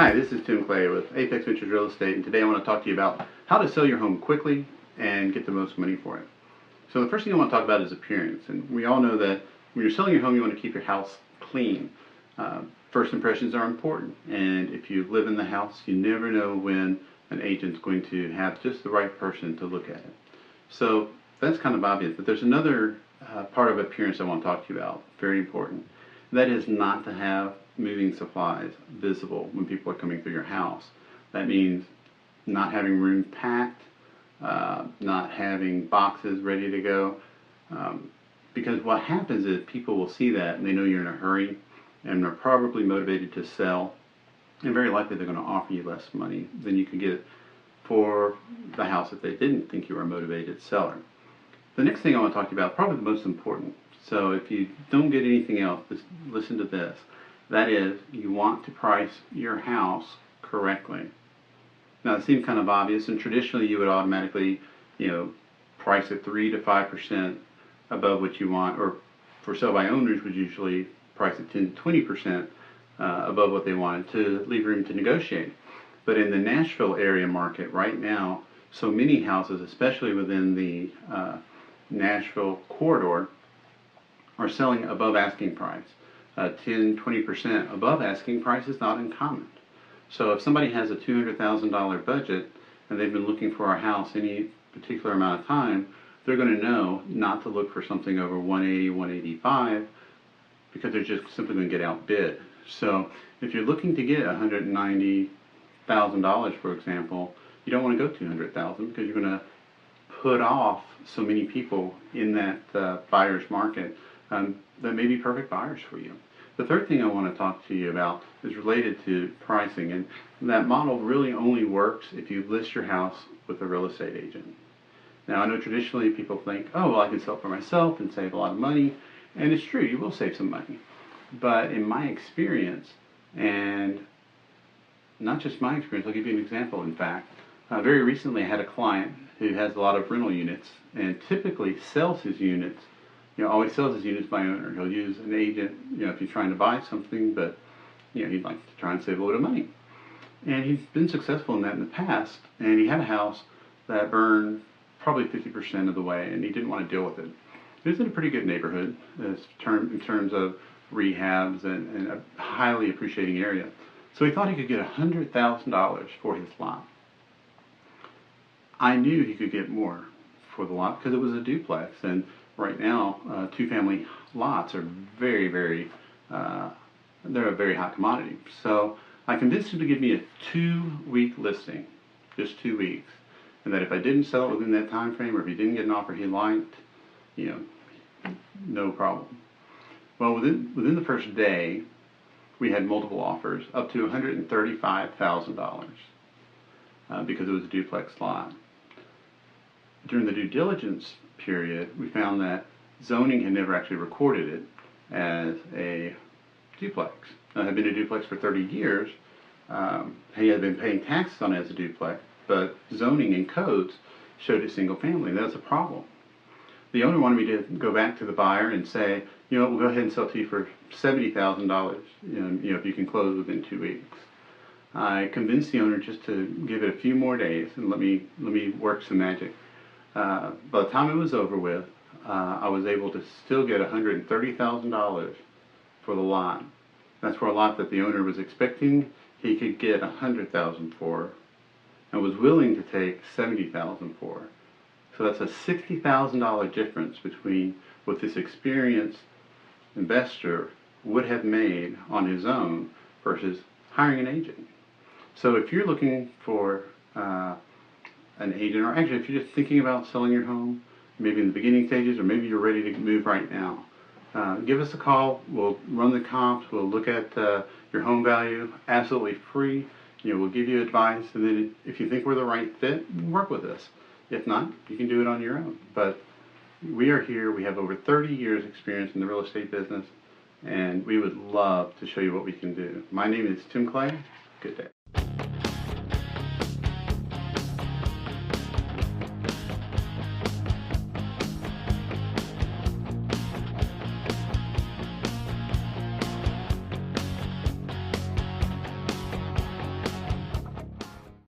Hi, this is Tim Clay with Apex Ventures Real Estate, and today I want to talk to you about how to sell your home quickly and get the most money for it. So the first thing I want to talk about is appearance, and we all know that when you're selling your home, you want to keep your house clean. First impressions are important, and if you live in the house, you never know when an agent's going to have just the right person to look at it. So that's kind of obvious, but there's another part of appearance I want to talk to you about, very important. That is not to have moving supplies visible when people are coming through your house. That means not having rooms packed, not having boxes ready to go, because what happens is people will see that and they know you're in a hurry and they're probably motivated to sell, and very likely they're going to offer you less money than you could get for the house if they didn't think you were a motivated seller. The next thing I want to talk to you about, probably the most important, so if you don't get anything else, just listen to this. That is, you want to price your house correctly. Now, it seems kind of obvious, and traditionally you would automatically, price it 3 to 5% above what you want, or for sale by owners would usually price it 10 to 20% above what they wanted to leave room to negotiate. But in the Nashville area market right now, so many houses, especially within the Nashville corridor, are selling above asking price. 10-20% above asking price is not uncommon. So if somebody has a $200,000 budget and they've been looking for a house any particular amount of time, they're going to know not to look for something over 180, 185 because they're just simply going to get outbid. So if you're looking to get $190,000, for example, you don't want to go $200,000 because you're going to put off so many people in that buyer's market that may be perfect buyers for you. The third thing I want to talk to you about is related to pricing, and that model really only works if you list your house with a real estate agent. Now, I know traditionally people think, oh, well, I can sell it for myself and save a lot of money, and it's true, you will save some money. But in my experience, and not just my experience, I'll give you an example, in fact. Very recently I had a client who has a lot of rental units and typically sells his units, always sells his units by owner. He'll use an agent, if he's trying to buy something, but, he'd like to try and save a little money. And he's been successful in that in the past, and he had a house that burned probably 50% of the way, and he didn't want to deal with it. It was in a pretty good neighborhood in terms of rehabs and a highly appreciating area. So he thought he could get $100,000 for his lot. I knew he could get more for the lot because it was a duplex, and right now two-family lots are very, very, they're a very hot commodity. So I convinced him to give me a 2-week listing, just 2 weeks, and that if I didn't sell it within that time frame, or if he didn't get an offer he liked, no problem. Well, within the first day, we had multiple offers, up to $135,000 because it was a duplex lot. During the due diligence period, we found that zoning had never actually recorded it as a duplex. Now, it had been a duplex for 30 years. He had been paying taxes on it as a duplex, but zoning and codes showed it single family, and that was a problem. The owner wanted me to go back to the buyer and say, we'll go ahead and sell it to you for $70,000, if you can close within 2 weeks. I convinced the owner just to give it a few more days and let me work some magic. By the time it was over with, I was able to still get $130,000 for the lot. That's for a lot that the owner was expecting he could get $100,000 for, and was willing to take $70,000 for. So that's a $60,000 difference between what this experienced investor would have made on his own versus hiring an agent. So if you're looking for an agent, or actually if you're just thinking about selling your home, maybe in the beginning stages, or maybe you're ready to move right now, give us a call. We'll run the comps. We'll look at your home value, absolutely free. We'll give you advice, and then if you think we're the right fit, work with us. If not, you can do it on your own. But we are here. We have over 30 years experience in the real estate business, and we would love to show you what we can do. My name is Tim Clay. Good day.